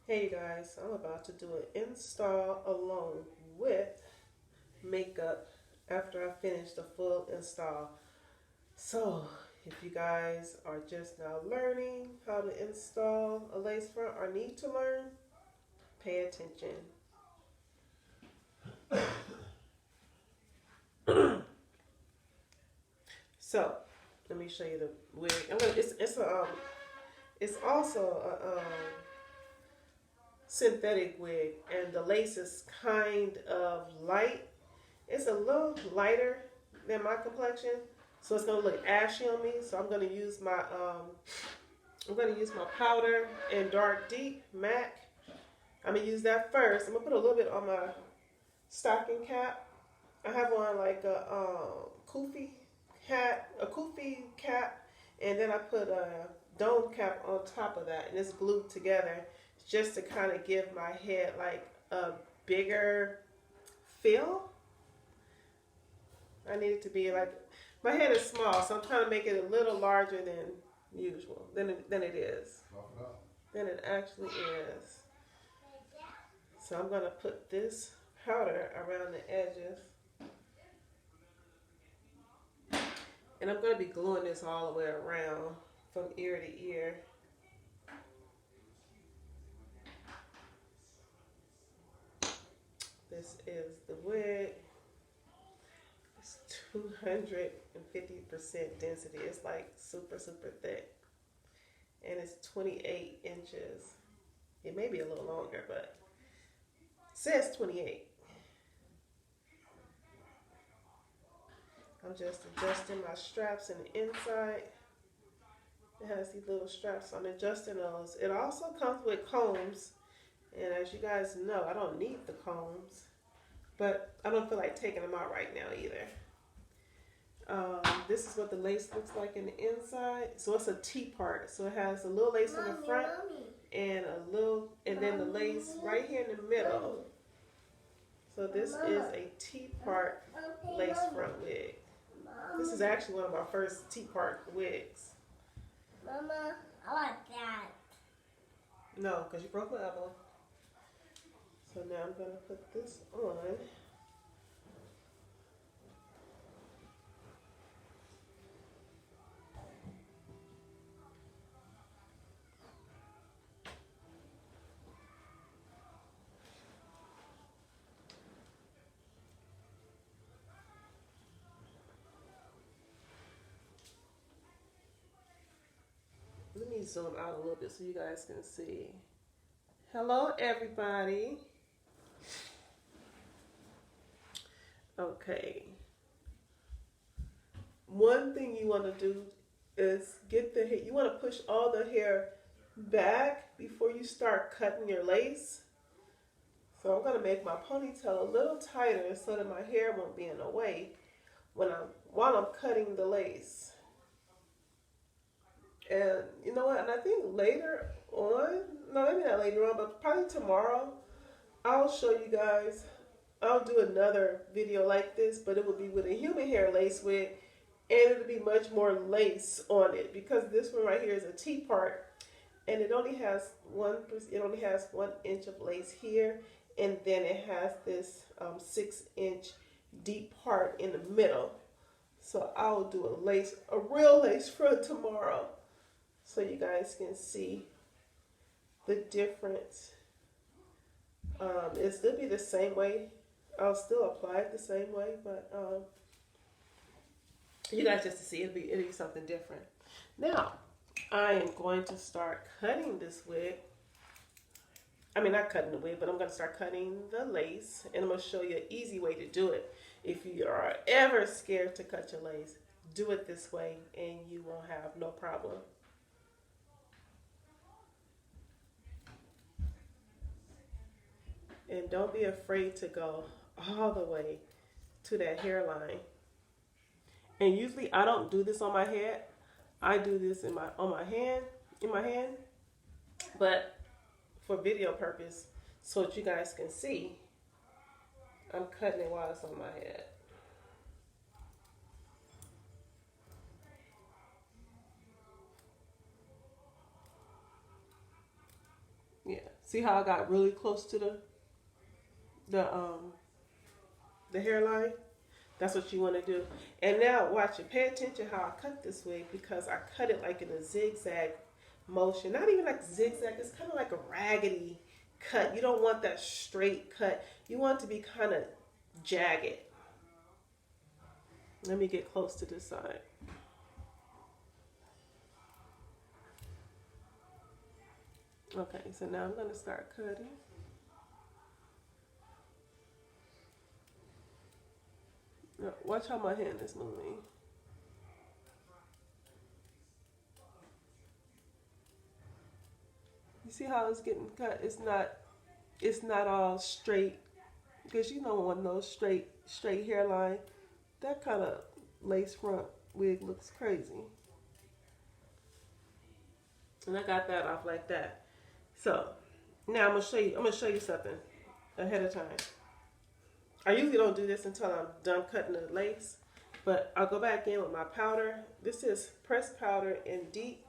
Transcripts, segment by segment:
Hey you guys, I'm about to do an install alone with makeup after I finish the full install. So, if you guys are just now learning how to install a lace front or need to learn, pay attention. So, let me show you the wig. It's also a synthetic wig, and the lace is kind of light. It's a little lighter than my complexion, so it's gonna look ashy on me. So I'm gonna use my powder in dark deep MAC. I'm gonna use that first. I'm gonna put a little bit on my stocking cap. I have on like a kufi cap, and then I put a dome cap on top of that, and it's glued together just to kind of give my head like a bigger feel. I need it to be like, my head is small, so I'm trying to make it a little larger than usual, than it is, than it actually is. So I'm gonna put this powder around the edges, and I'm gonna be gluing this all the way around from ear to ear. This is the wig. It's 250% density. It's like super, super thick. And it's 28 inches. It may be a little longer, but it says 28. I'm just adjusting my straps in the inside. It has these little straps. I'm adjusting those. It also comes with combs. And as you guys know, I don't need the combs, but I don't feel like taking them out right now either. This is what the lace looks like in the inside. So it's a T part. So it has a little lace in the front and then the lace right here in the middle. So this is a T part lace front wig. This is actually one of my first T part wigs. Mama, I want that. No, because you broke my elbow. So now I'm going to put this on. Let me zoom out a little bit so you guys can see. Hello, everybody. Okay. One thing you want to do is get the hair. You want to push all the hair back before you start cutting your lace. So I'm going to make my ponytail a little tighter so that my hair won't be in the way while I'm cutting the lace. And you know what? And I think later on, no, maybe not later on, but probably tomorrow, I'll show you guys. I'll do another video like this, but it will be with a human hair lace wig, and it'll be much more lace on it because this one right here is a T part, and it only has 1 inch of lace here, and then it has this 6-inch deep part in the middle. So I'll do a real lace front tomorrow, so you guys can see the difference. It'll still be the same way. I'll still apply it the same way, but you guys just to see it'll be something different. Now, I am going to start cutting this wig. I mean, not cutting the wig, but I'm going to start cutting the lace, and I'm going to show you an easy way to do it. If you are ever scared to cut your lace, do it this way, and you will have no problem. And don't be afraid to go all the way to that hairline. And usually I don't do this on my head. I do this in my hand. But for video purpose, so that you guys can see, I'm cutting it while it's on my head. Yes. See how I got really close to the hairline? That's what you want to do. And now watch it. Pay attention how I cut this wig because I cut it like in a zigzag motion. Not even like zigzag. It's kind of like a raggedy cut. You don't want that straight cut. You want it to be kind of jagged. Let me get close to this side. Okay, so now I'm going to start cutting. Now, watch how my hand is moving. You see how it's getting cut? It's not all straight because you don't want no straight hairline. That kind of lace front wig looks crazy. And I got that off like that. So now I'm gonna show you something ahead of time. I usually don't do this until I'm done cutting the lace, but I'll go back in with my powder. This is pressed powder in Deep,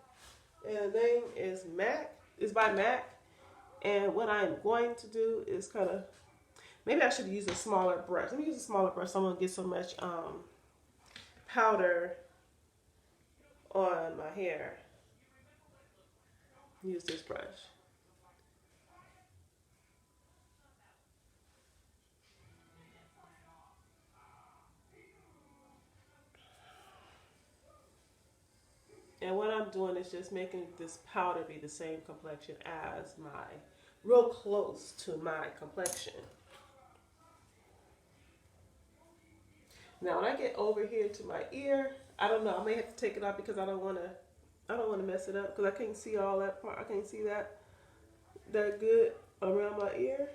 and the name is MAC. It's by MAC. And what I'm going to do is kind of, maybe I should use a smaller brush. Let me use a smaller brush so I won't get so much powder on my hair. Use this brush. And what I'm doing is just making this powder be the same complexion as real close to my complexion. Now when I get over here to my ear, I don't know, I may have to take it off because I don't want to mess it up because I can't see all that part. I can't see that good around my ear.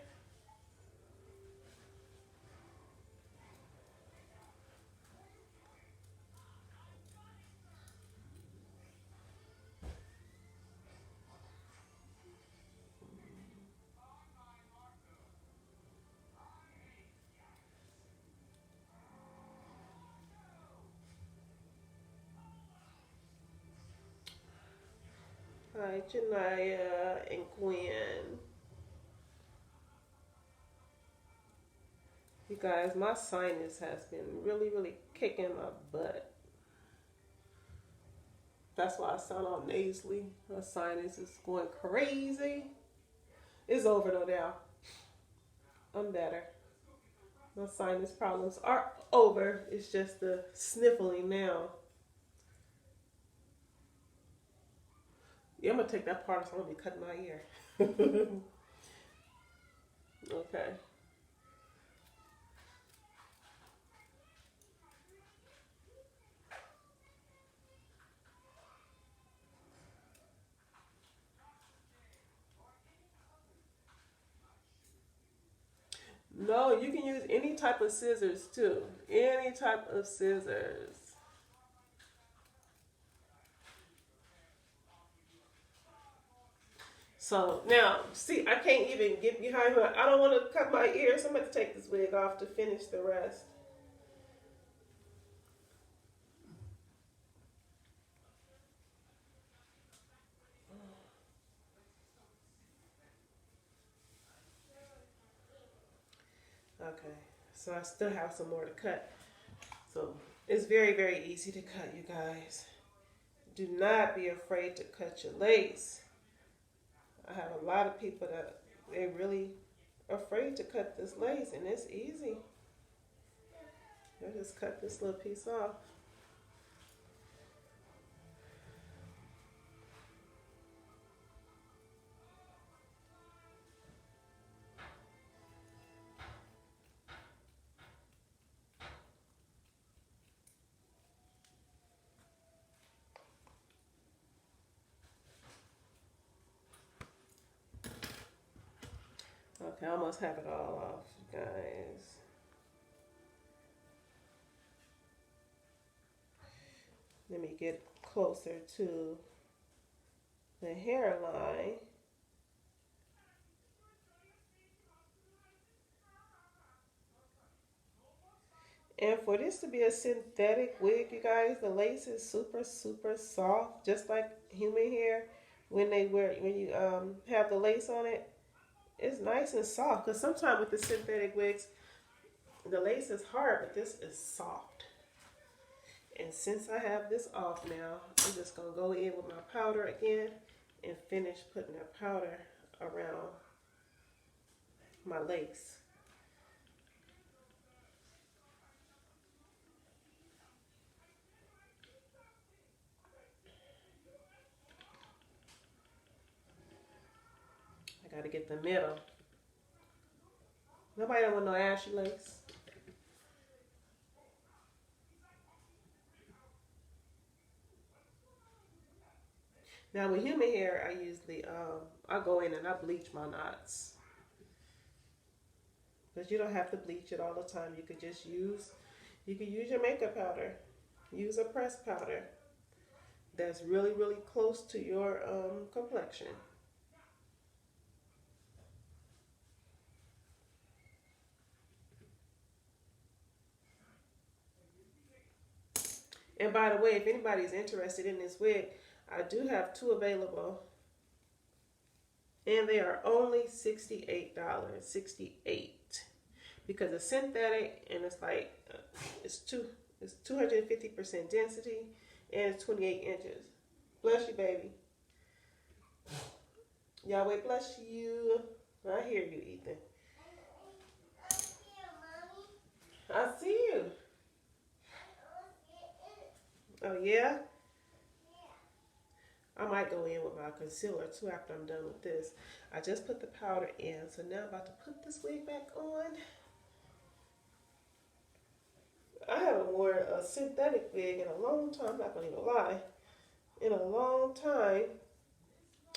Hi, Janaya and Gwen. You guys, my sinus has been really, really kicking my butt. That's why I sound all nasally. My sinus is going crazy. It's over though now. I'm better. My sinus problems are over. It's just the sniffling now. Yeah, I'm going to take that part, so I'm going to be cutting my ear. Okay. No, you can use any type of scissors too. Any type of scissors. So now, see, I can't even get behind her. I don't want to cut my ears, so I'm going to take this wig off to finish the rest. Okay, so I still have some more to cut. So it's very, very easy to cut, you guys. Do not be afraid to cut your lace. I have a lot of people that they're really afraid to cut this lace, and it's easy. I just cut this little piece off. Okay, I almost have it all off, guys. Let me get closer to the hairline. And for this to be a synthetic wig, you guys, the lace is super, super soft, just like human hair when you have the lace on it. It's nice and soft because sometimes with the synthetic wigs, the lace is hard, but this is soft. And since I have this off now, I'm just going to go in with my powder again and finish putting that powder around my lace. I got to get the middle. Nobody don't want no ashy lace. Now with human hair, I usually, I go in and I bleach my knots. But you don't have to bleach it all the time. You could just use, you could use your makeup powder. Use a pressed powder that's really, really close to your complexion. And by the way, if anybody's interested in this wig, I do have two available. And they are only $68. $68. Because it's synthetic and it's like, it's 250% density and it's 28 inches. Bless you, baby. Yahweh bless you. I hear you, Ethan. I see you. Oh, yeah? I might go in with my concealer too after I'm done with this. I just put the powder in, so now I'm about to put this wig back on. I haven't worn a synthetic wig in a long time, I'm not going to even lie. In a long time.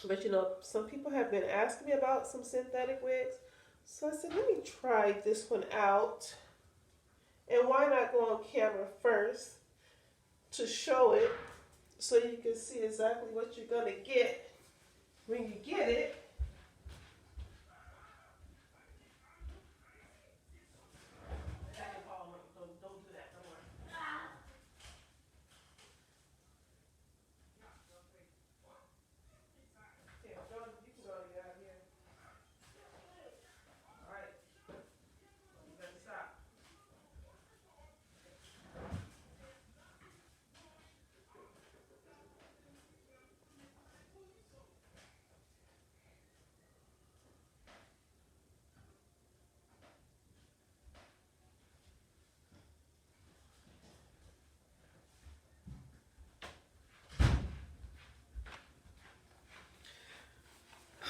But you know, some people have been asking me about some synthetic wigs. So I said, let me try this one out. And why not go on camera first to show it so you can see exactly what you're going to get when you get it.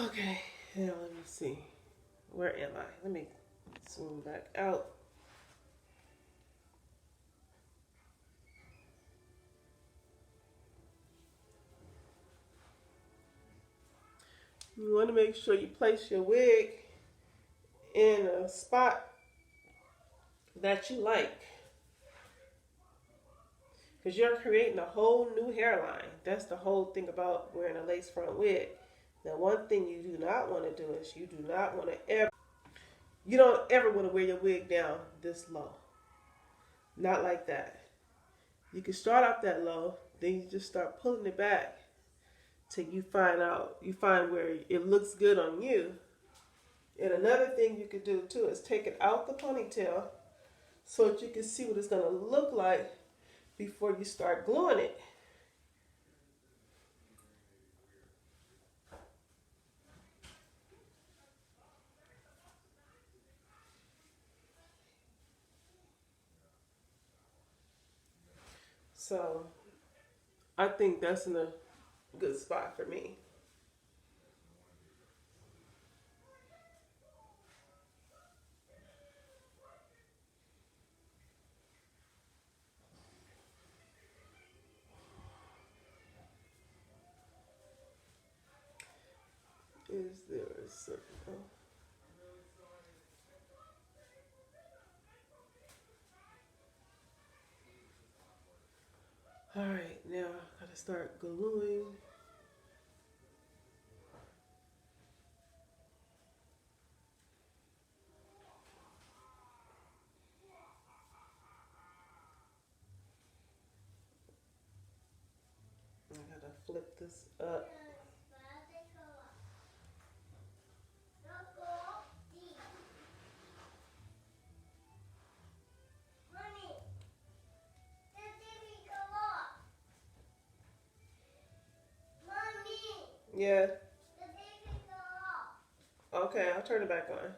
Okay, now let me see. Where am I? Let me zoom back out. You want to make sure you place your wig in a spot that you like. Because you're creating a whole new hairline. That's the whole thing about wearing a lace front wig. Now, one thing you do not want to do is you don't ever want to wear your wig down this low. Not like that. You can start off that low, then you just start pulling it back till you find where it looks good on you. And another thing you could do too is take it out the ponytail so that you can see what it's going to look like before you start gluing it. So I think that's in a good spot for me. Is there a circle? All right, now I gotta start gluing. I gotta flip this up. Okay, I'll turn it back on.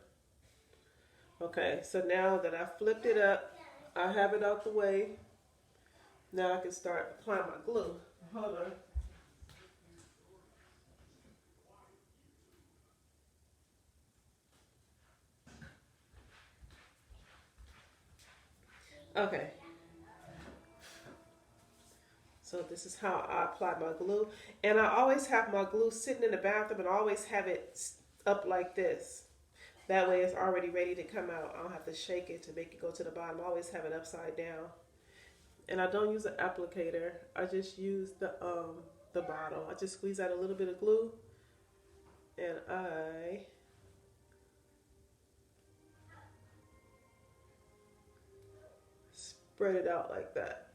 Okay, so now that I flipped it up, I have it out the way. Now I can start applying my glue. Hold on. Okay, so this is how I apply my glue. And I always have my glue sitting in the bathroom and I always have it up like this. That way it's already ready to come out. I don't have to shake it to make it go to the bottom. I always have it upside down. And I don't use an applicator. I just use the bottle. I just squeeze out a little bit of glue and I spread it out like that.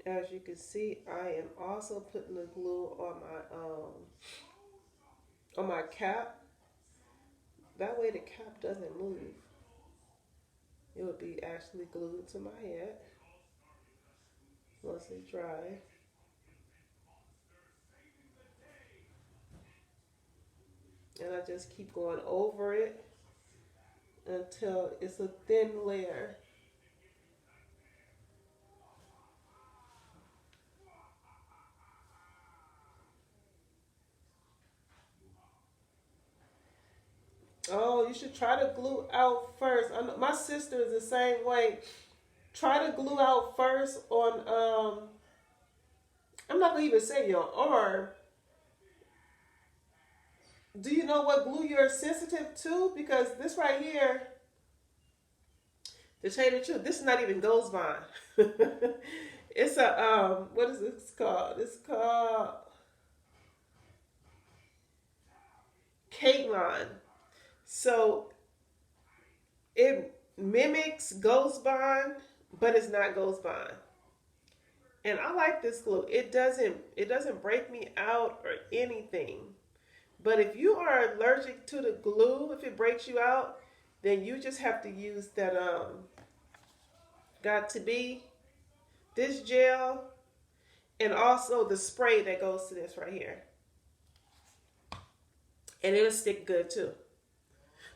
As you can see, I am also putting the glue on my cap. That way the cap doesn't move. It would be actually glued to my head once it dries. And I just keep going over it until it's a thin layer. Oh, you should try to glue out first. I know, my sister is the same way. Try to glue out first on I'm not gonna even say your arm. Do you know what glue you're sensitive to? Because this right here, to tell you the truth, this is not even Ghost Bond. It's a what is this called? It's called Caitlin. So it mimics Ghost Bond, but it's not Ghost Bond. And I like this glue. It doesn't break me out or anything. But if you are allergic to the glue, if it breaks you out, then you just have to use that got to be this gel and also the spray that goes to this right here. And it'll stick good too.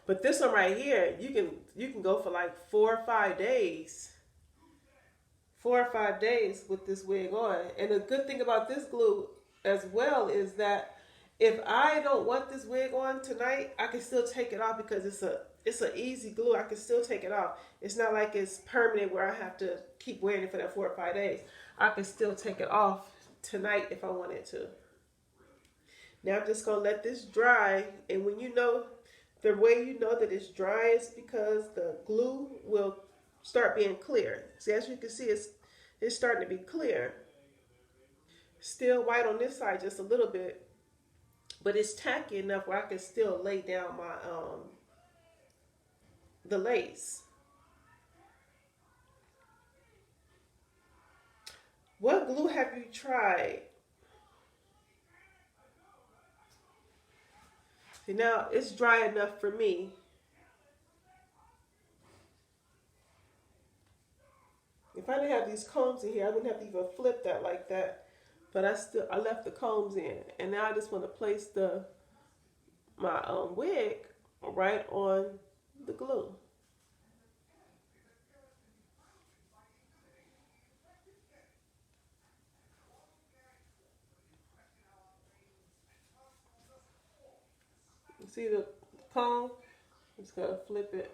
But this one right here, you can go for like 4 or 5 days. 4 or 5 days with this wig on. And the good thing about this glue as well is that if I don't want this wig on tonight, I can still take it off because it's an easy glue. I can still take it off. It's not like it's permanent where I have to keep wearing it for that 4 or 5 days. I can still take it off tonight if I wanted to. Now I'm just going to let this dry. And when you know, the way you know that it's dry is because the glue will start being clear. See, as you can see, it's starting to be clear. Still white on this side just a little bit, but it's tacky enough where I can still lay down my the lace. What glue have you tried? See, now it's dry enough for me. If I didn't have these combs in here, I wouldn't have to even flip that like that. But I left the combs in, and now I just want to place my wig right on the glue. You see the comb? I'm just gonna flip it.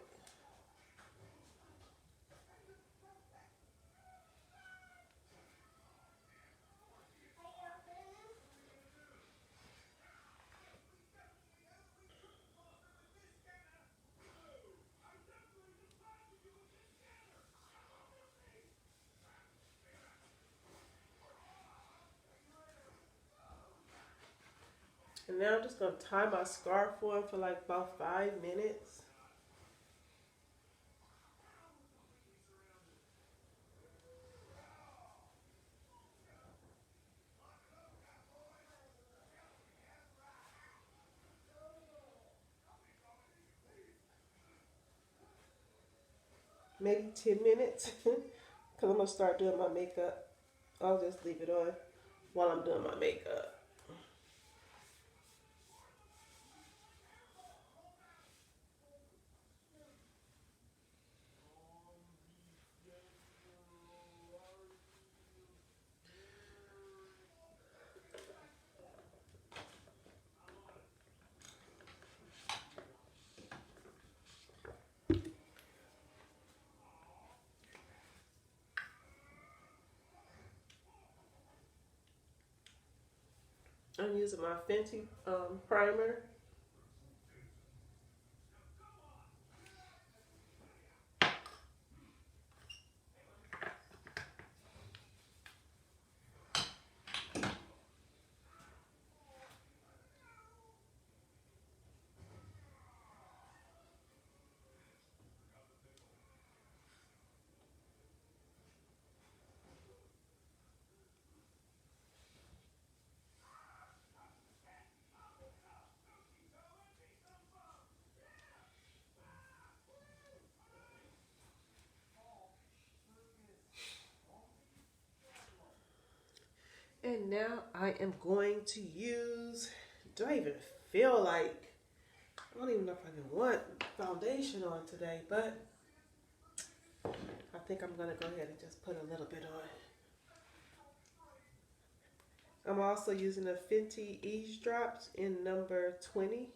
And now I'm just going to tie my scarf on for like about 5 minutes. maybe 10 minutes because I'm going to start doing my makeup. I'll just leave it on while I'm doing my makeup. I'm using my Fenty primer. And now I am going to use, do I even feel like, I don't even know if I even want foundation on today, but I think I'm going to go ahead and just put a little bit on. I'm also using the Fenty Eavesdrops in number 20.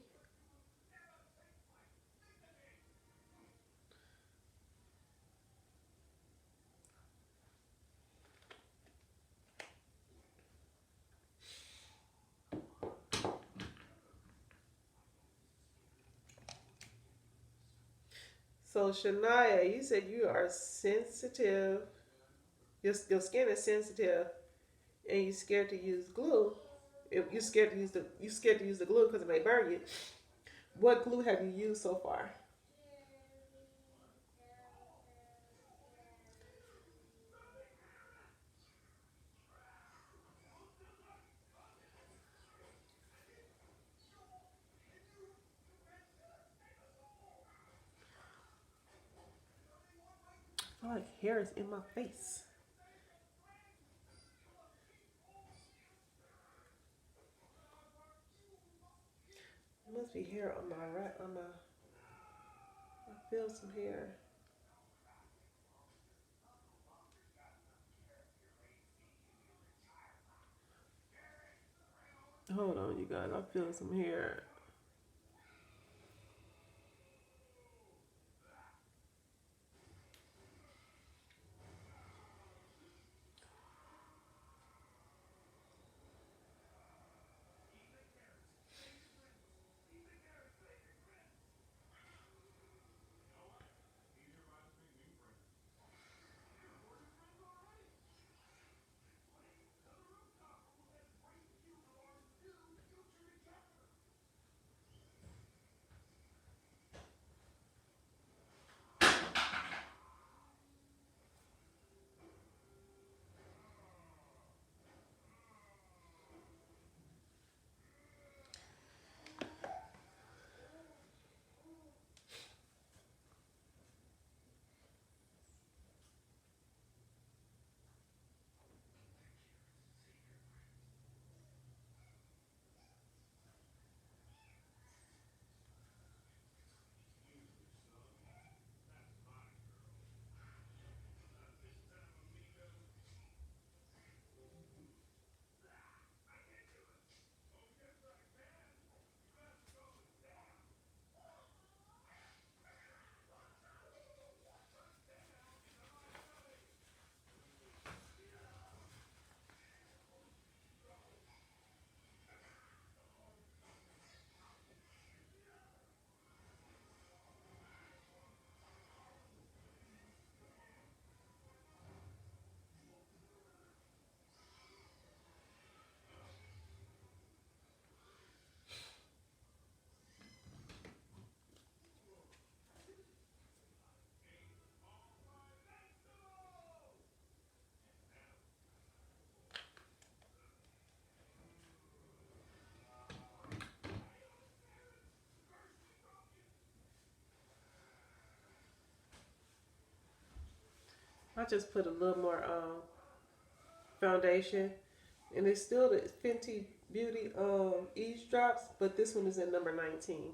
So Shania, you said you are sensitive. Your skin is sensitive, and you're scared to use glue. If you're scared to use the glue because it may burn you. What glue have you used so far? I feel like hair is in my face. It must be hair on my right on my. I feel some hair. Hold on, you guys. I feel some hair. I just put a little more foundation, and it's still the Fenty Beauty Eavesdrops, but this one is in number 19.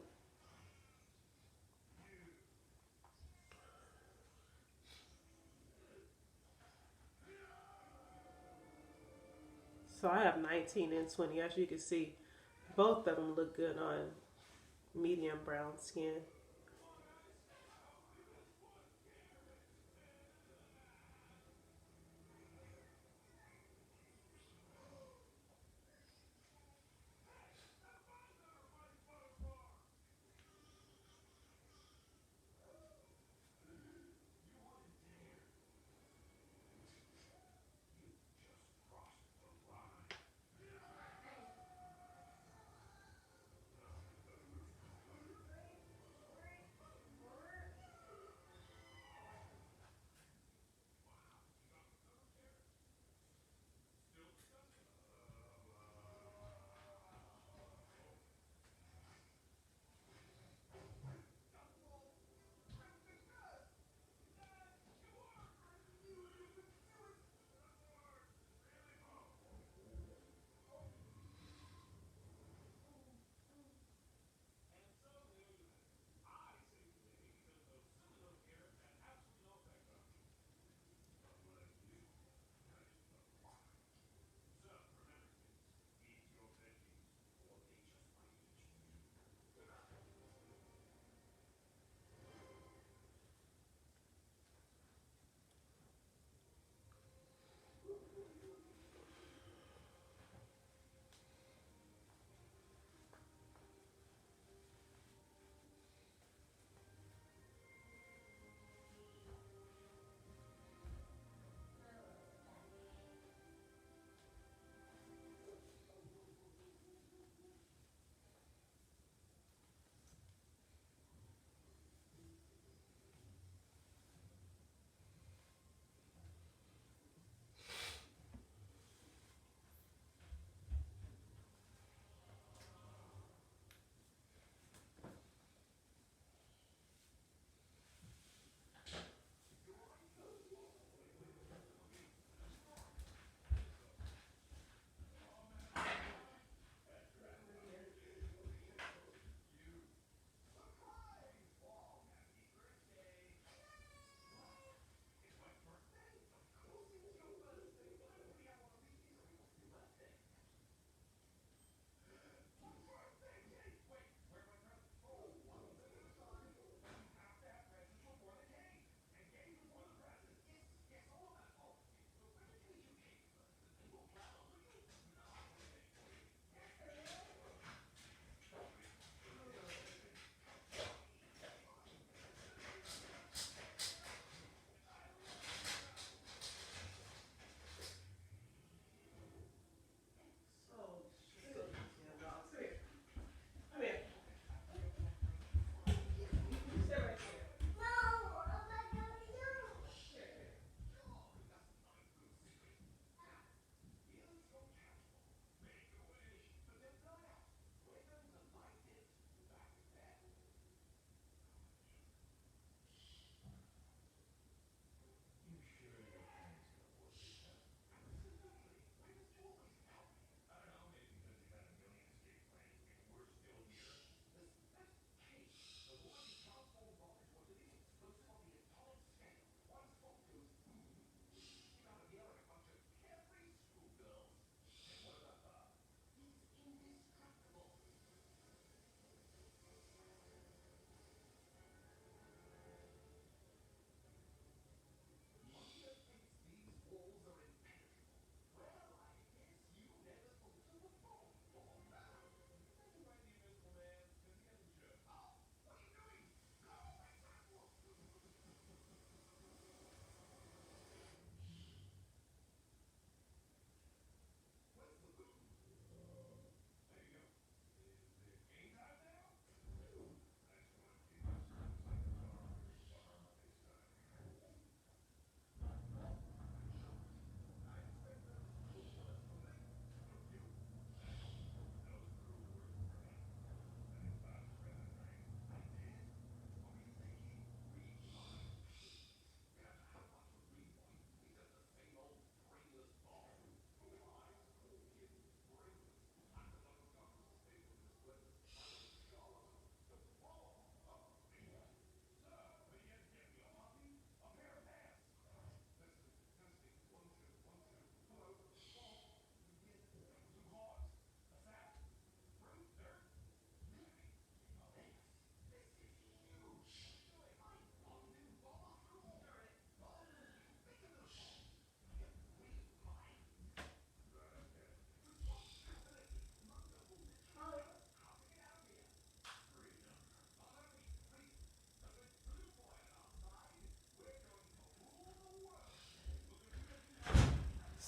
So I have 19 and 20. As you can see, both of them look good on medium brown skin.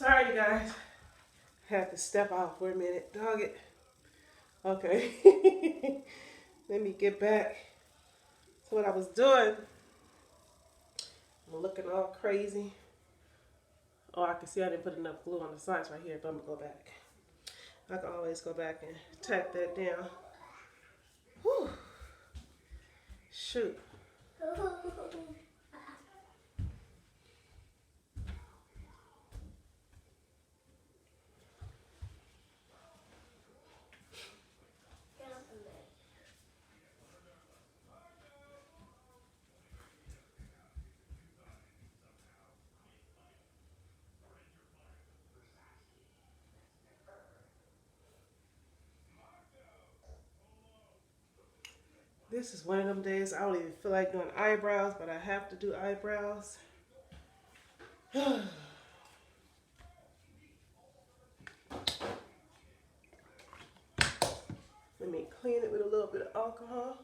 Sorry, you guys. Had to step out for a minute. Dog it. Okay. Let me get back to what I was doing. I'm looking all crazy. Oh, I can see I didn't put enough glue on the sides right here, but I'm going to go back. I can always go back and tack that down. Whew. Shoot. This is one of them days I don't even feel like doing eyebrows, but I have to do eyebrows. Let me clean it with a little bit of alcohol.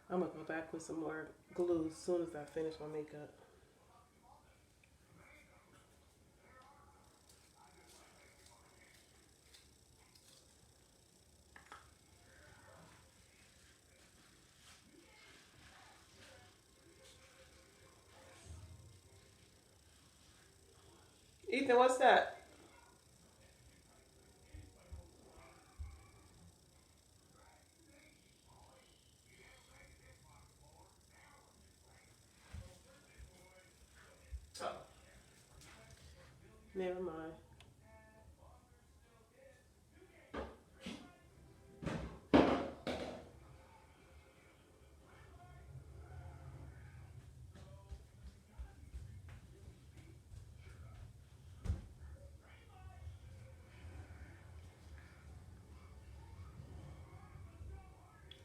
I'm going to go back with some more glue as soon as I finish my makeup. Ethan, what's that? Oh. Never mind.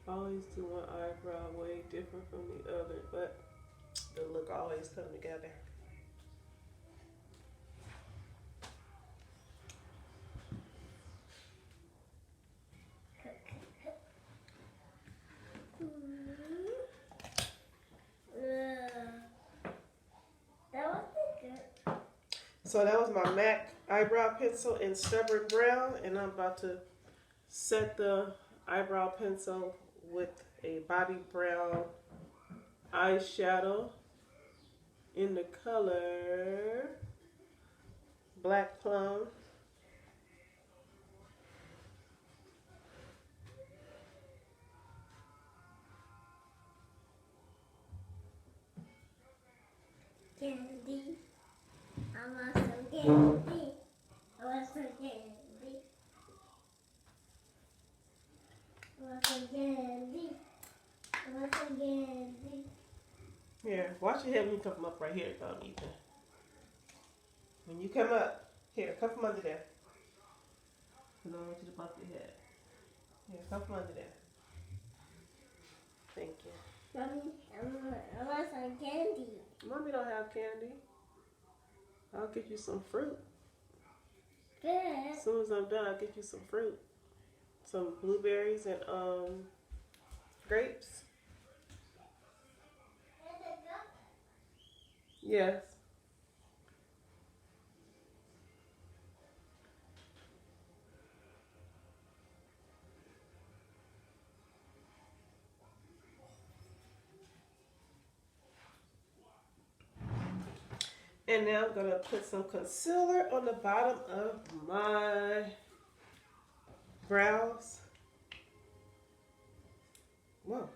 Always do one eyebrow way different from the other, but the look always come together. So that was my MAC eyebrow pencil in Stubborn Brown, and I'm about to set the eyebrow pencil with a Bobbi Brown eyeshadow in the color Black Plum. Candy. I want some candy. I want some candy. I want some candy. I want some candy. Here, watch your head when you come up right here, Ethan. When you come up, here, come from under there. I don't want you to bump your head. Here, come from under there. Thank you. Mommy, I want some candy. Mommy don't have candy. I'll get you some fruit. Good. As soon as I'm done, I'll get you some fruit. Some blueberries and grapes. Yes. And now I'm going to put some concealer on the bottom of my brows. Whoa.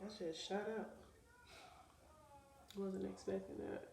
That shit shot up. Wasn't expecting that.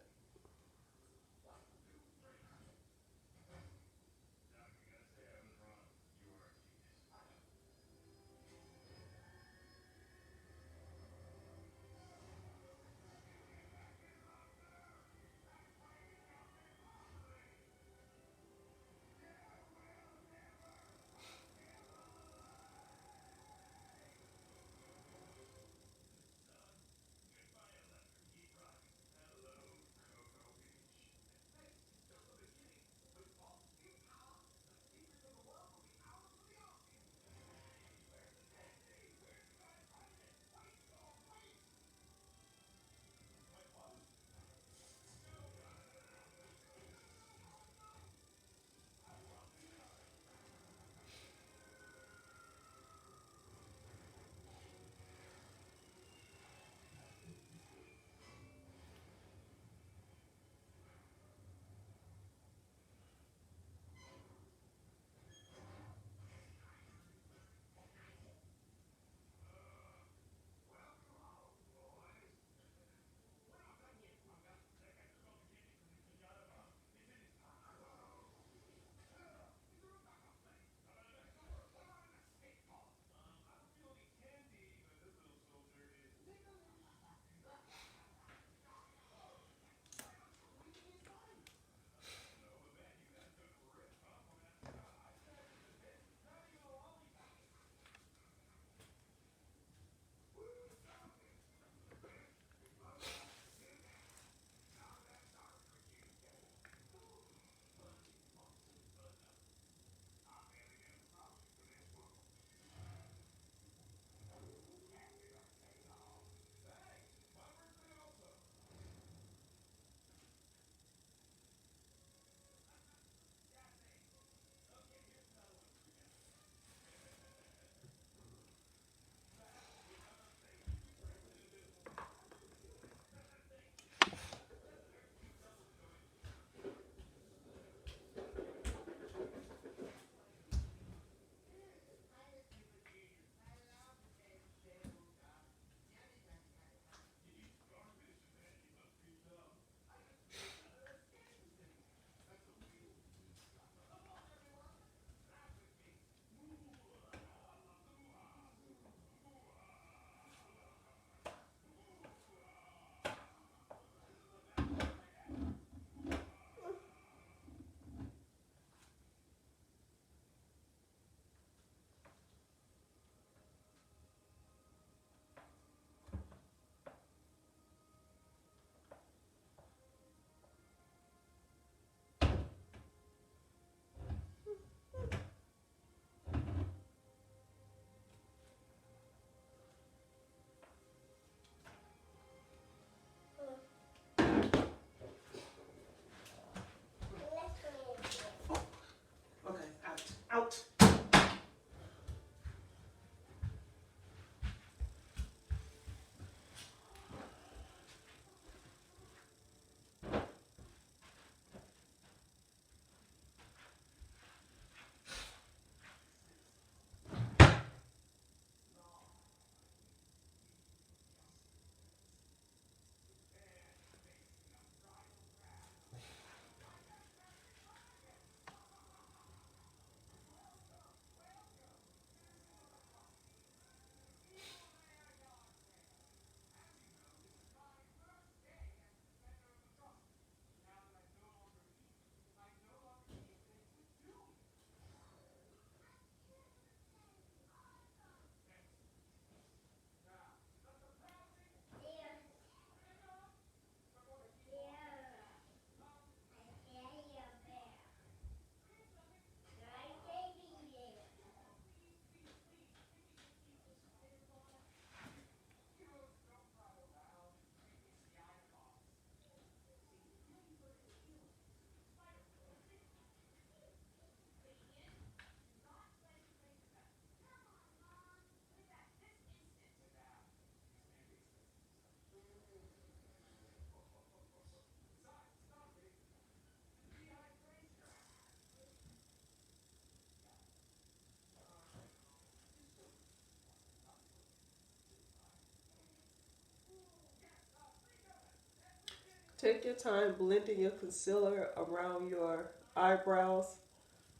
Take your time blending your concealer around your eyebrows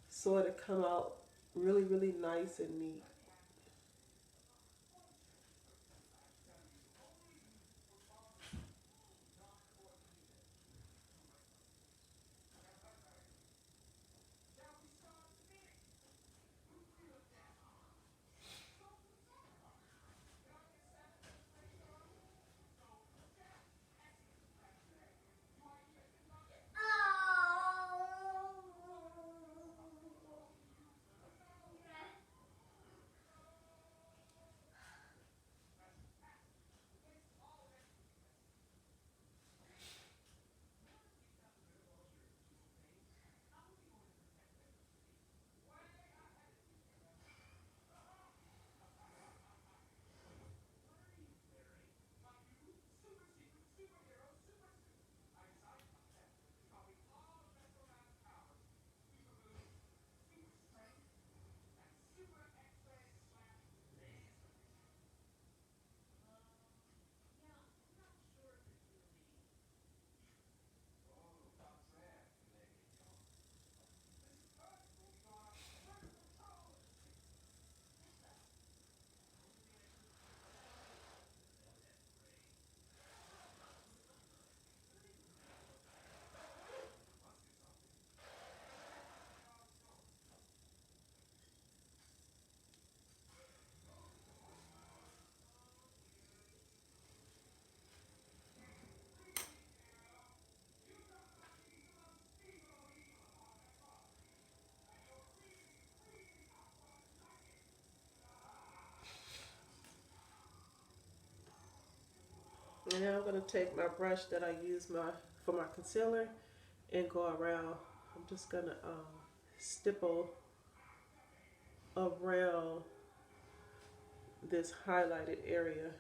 so it'll come out really, really nice and neat. And now I'm going to take my brush that I use for my concealer and go around. I'm just going to stipple around this highlighted area.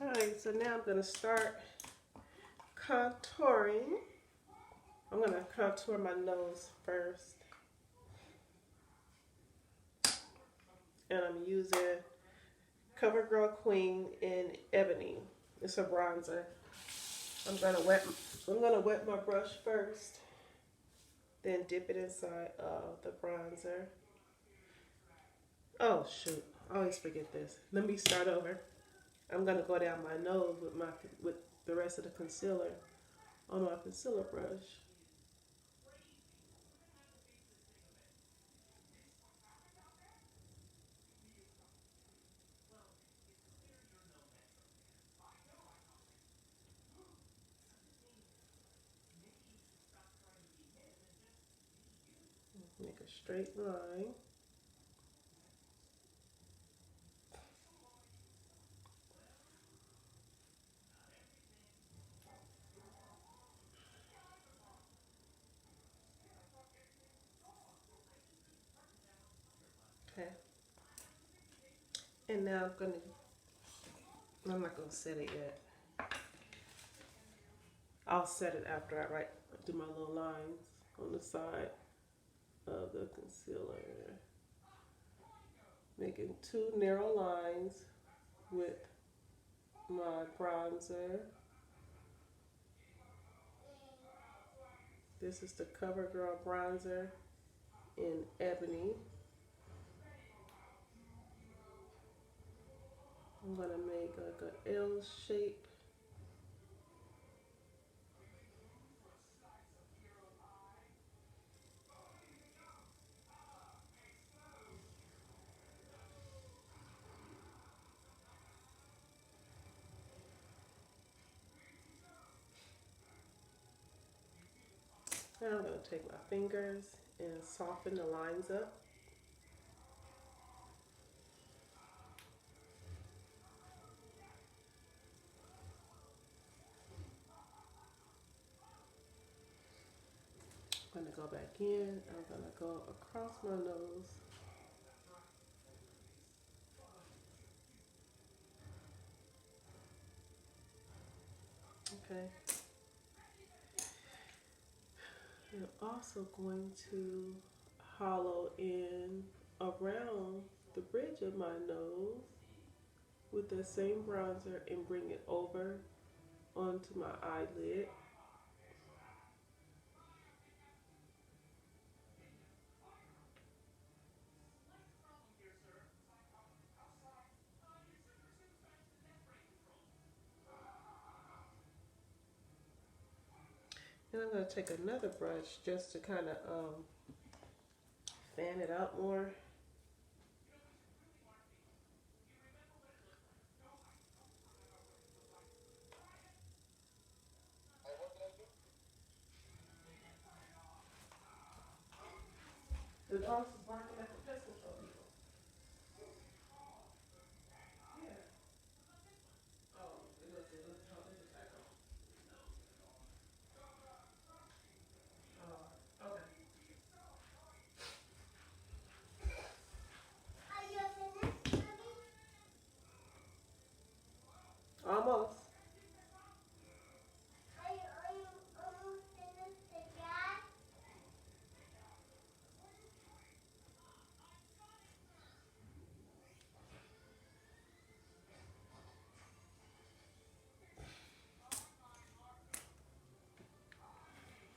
Alright, so now I'm going to start contouring. I'm going to contour my nose first. And I'm using CoverGirl Queen in Ebony. It's a bronzer. I'm gonna wet my brush first, then dip it inside the bronzer. Oh shoot, I always forget this. Let me start over. I'm gonna go down my nose with the rest of the concealer on my concealer brush. a straight line. Okay. And now I'm not gonna set it yet. I'll set it after I do my little lines on the side of the concealer. Making two narrow lines with my bronzer. This is the CoverGirl bronzer in Ebony. I'm gonna make like an L shape. Now I'm going to take my fingers and soften the lines up. I'm going to go back in. I'm going to go across my nose. Okay. I'm also going to hollow in around the bridge of my nose with the same bronzer and bring it over onto my eyelid. And I'm going to take another brush just to kind of fan it out more. The dogs is barking at the pest control people. Yeah. Oh, it was how they just act on. Oh, okay. Are you finished, Mommy? Almost. Are you almost finished the gas?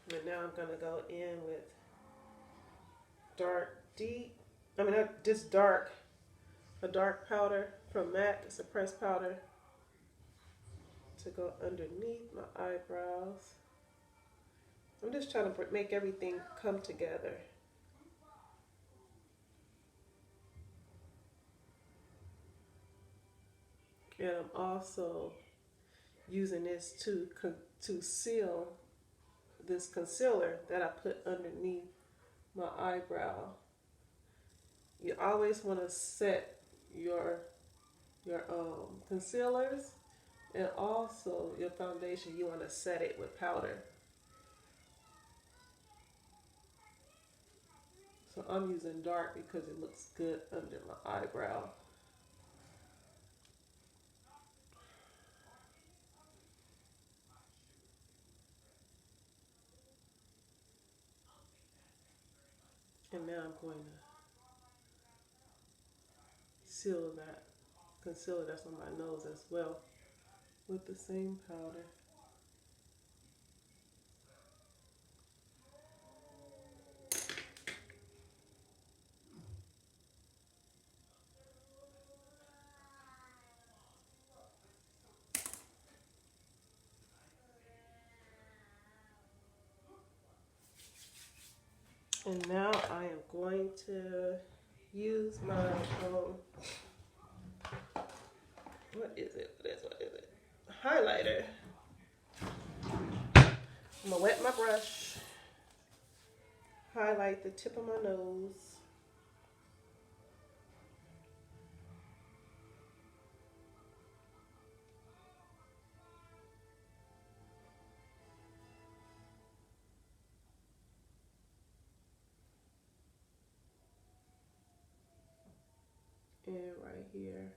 And now I'm going to go in with a dark powder from MAC. It's a pressed powder to go underneath my eyebrows. I'm just trying to make everything come together. And I'm also using this to seal this concealer that I put underneath my eyebrow. You always want to set your concealers and also your foundation. You want to set it with powder. So I'm using dark because it looks good under my eyebrow. And now I'm going to seal that concealer that's on my nose as well with the same powder. And now I am going to use my, what is it? Highlighter. I'm gonna wet my brush. highlight the tip of my nose. And right here.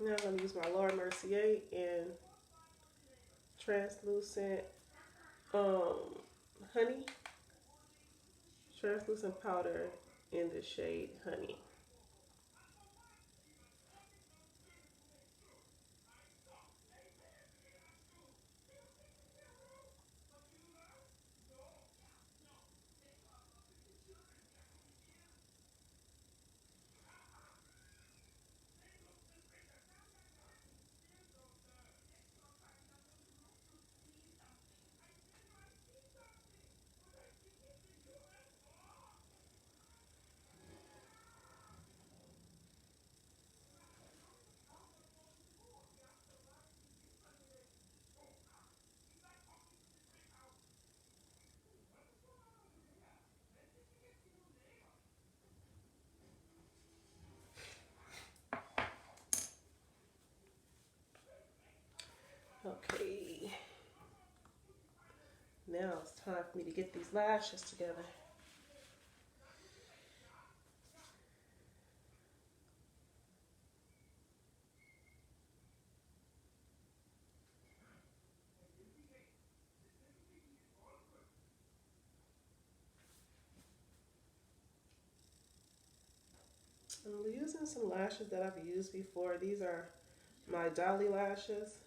Now I'm going to use my Laura Mercier and translucent honey, translucent powder in the shade Honey. Okay, now it's time for me to get these lashes together. I'm using some lashes that I've used before. These are my Dolly lashes.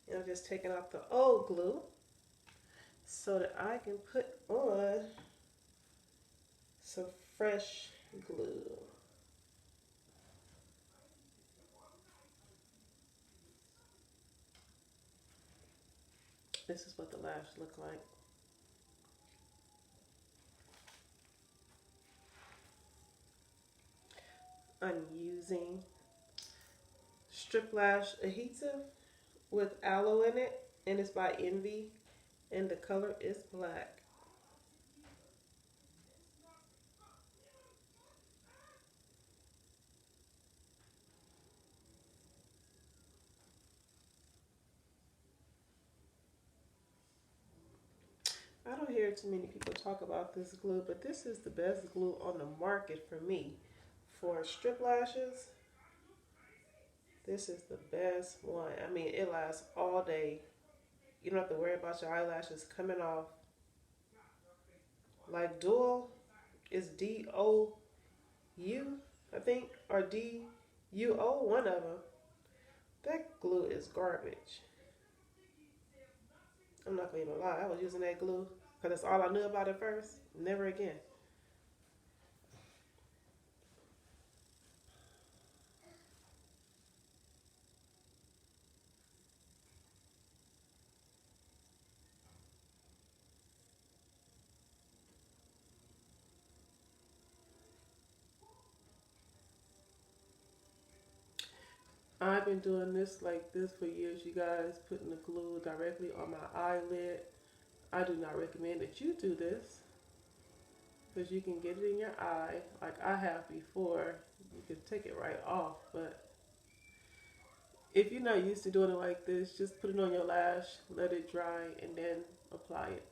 And I'm just taking off the old glue so that I can put on some fresh glue. This is what the lash look like. I'm using strip lash adhesive with aloe in it, and it's by Envy, and the color is black. I don't hear too many people talk about this glue, but this is the best glue on the market for me. For strip lashes, this is the best one. I mean, it lasts all day. You don't have to worry about your eyelashes coming off. Like Dual is D-O-U, I think, or D-U-O, one of them. That glue is garbage. I'm not gonna even lie. I was using that glue because that's all I knew about at first. Never again. I've been doing this like this for years, you guys, putting the glue directly on my eyelid. I do not recommend that you do this because you can get it in your eye like I have before. You can take it right off, but if you're not used to doing it like this, just put it on your lash, let it dry, and then apply it.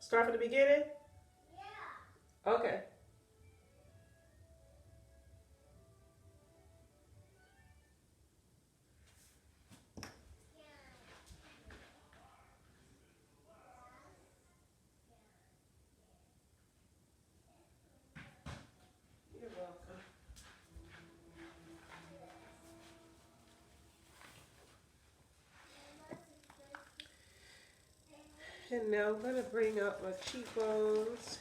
Start from the beginning? Yeah. Okay. You're welcome. And now I'm going to bring up my cheekbones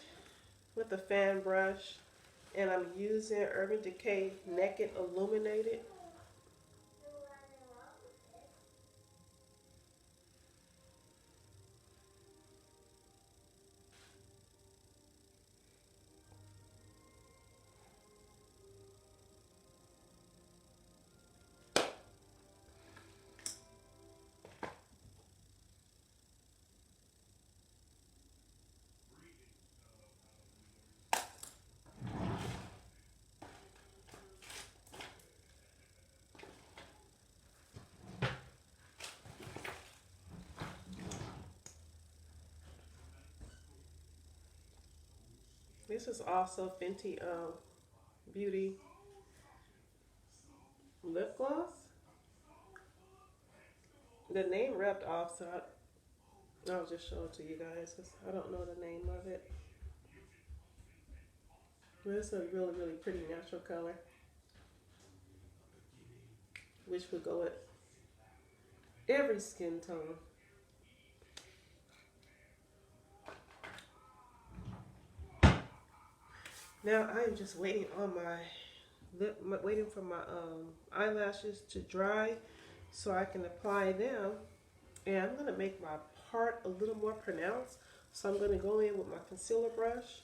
with a fan brush. And I'm using Urban Decay Naked Illuminated. This is also Fenty Beauty lip gloss. The name rubbed off, so I'll just show it to you guys because I don't know the name of it. But it's a really, really pretty natural color, which would go with every skin tone. Now I am just waiting on my waiting for my eyelashes to dry so I can apply them. And I'm going to make my part a little more pronounced. So I'm going to go in with my concealer brush.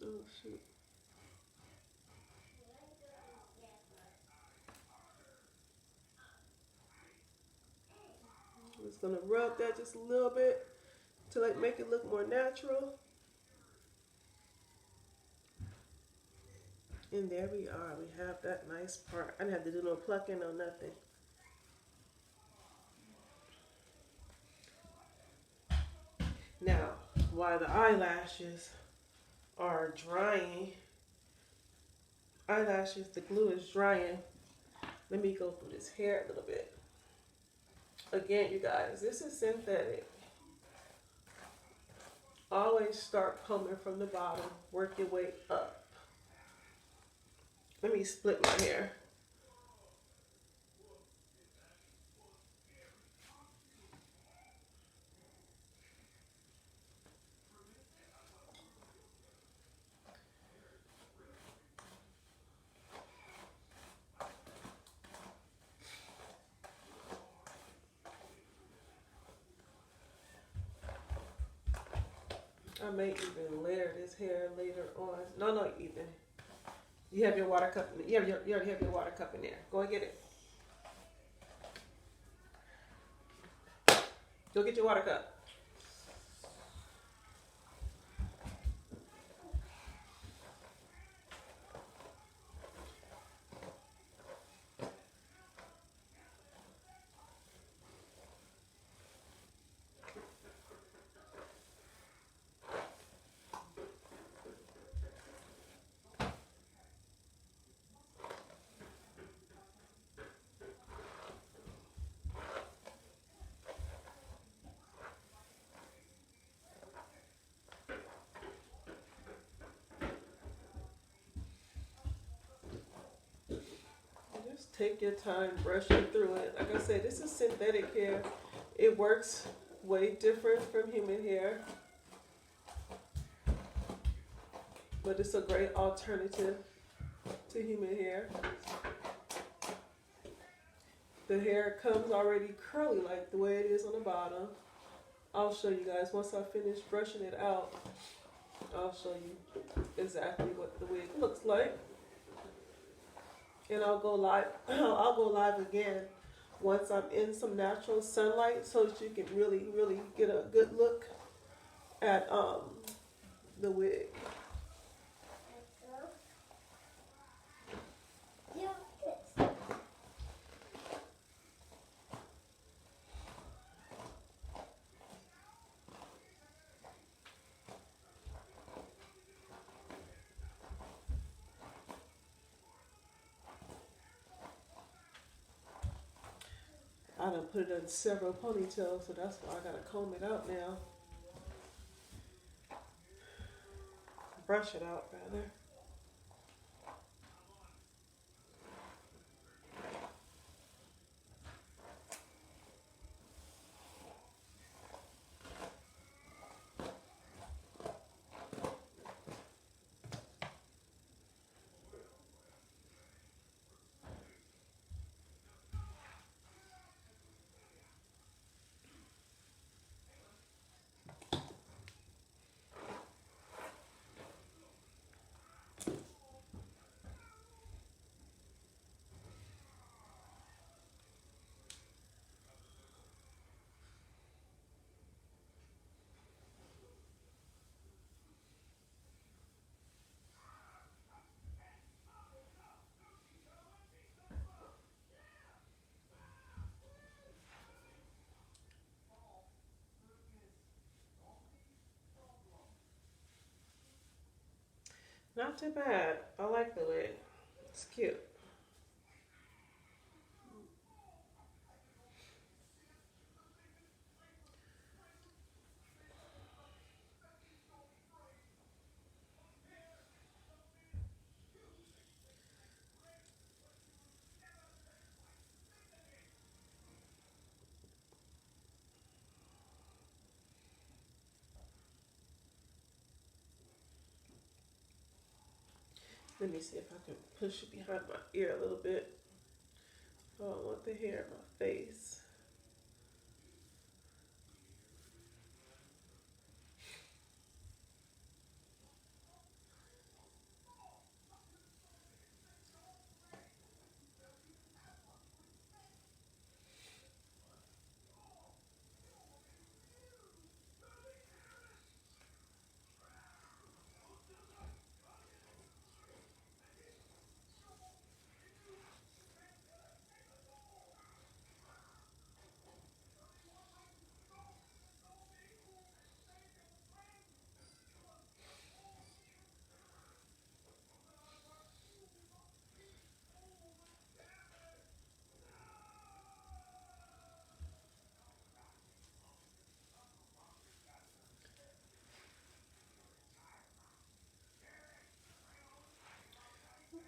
Oh, shoot. I'm just going to rub that just a little bit to like make it look more natural. And there we are. We have that nice part. I didn't have to do no plucking or nothing. Now, while the eyelashes are drying, the glue is drying, let me go through this hair a little bit. Again, you guys, this is synthetic. Always start combing from the bottom, work your way up. Let me split my hair. I may even layer this hair later on. No, not even. You have your water cup. You already have your water cup in there. Go and get it. Go get your water cup. Take your time brushing through it. Like I said, this is synthetic hair. It works way different from human hair, but it's a great alternative to human hair. The hair comes already curly like the way it is on the bottom. I'll show you guys once I finish brushing it out. I'll show you exactly what the wig looks like. And I'll go live. I'll go live again once I'm in some natural sunlight so that you can really, really get a good look at the wig. I done put it in several ponytails, so that's why I gotta comb it out now. Brush it out, rather. Not too bad. I like the wig. It's cute. Let me see if I can push it behind my ear a little bit. I don't want the hair in my face.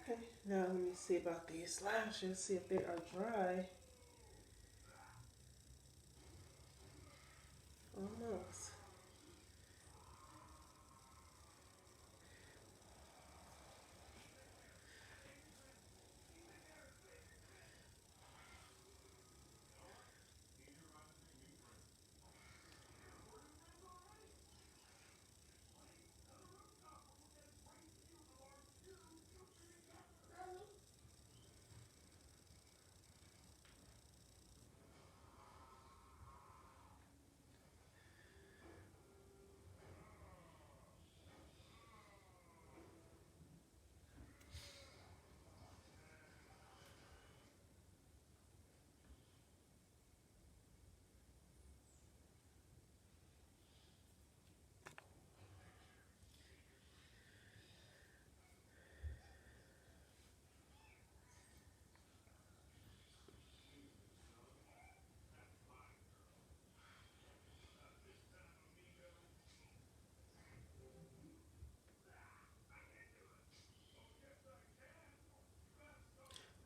Okay, now let me see about these lashes, see if they are dry. Almost.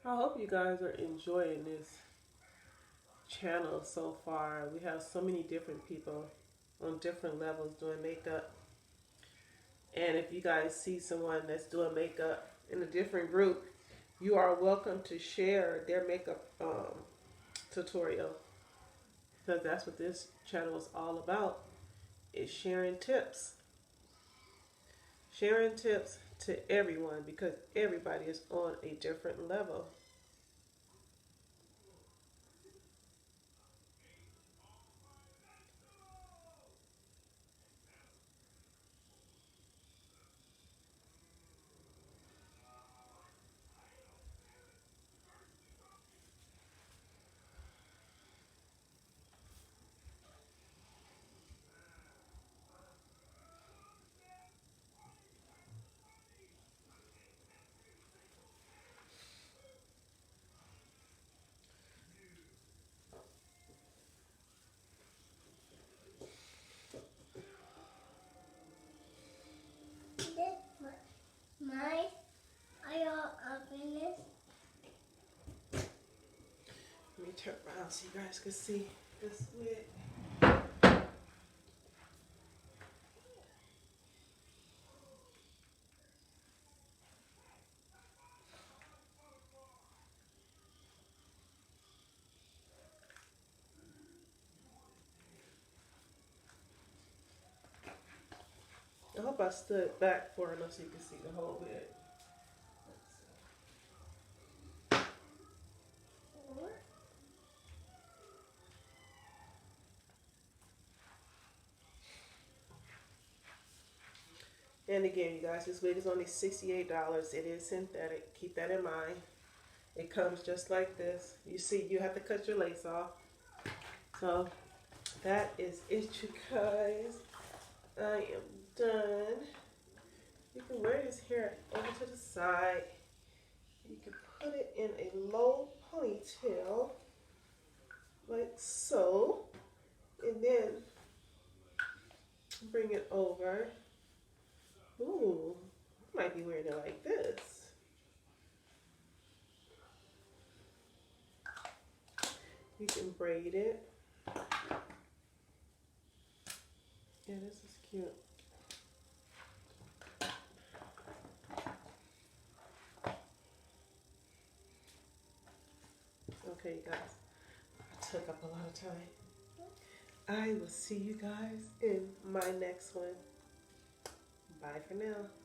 I hope you guys are enjoying this channel so far. We have so many different people on different levels doing makeup. And if you guys see someone that's doing makeup in a different group, you are welcome to share their makeup tutorial, because that's what this channel is all about, is sharing tips. Sharing tips to everyone, because everybody is on a different level. out so you guys can see this wig. I hope I stood back far enough so you can see the whole wig. And again, you guys, this wig is only $68. It is synthetic. Keep that in mind. It comes just like this. You see, you have to cut your lace off. So that is it, you guys. I am done. You can wear this hair over to the side. You can put it in a low ponytail, like so. And then bring it over. Ooh, I might be wearing it like this. You can braid it. Yeah, this is cute. Okay, you guys, I took up a lot of time. I will see you guys in my next one. Bye for now.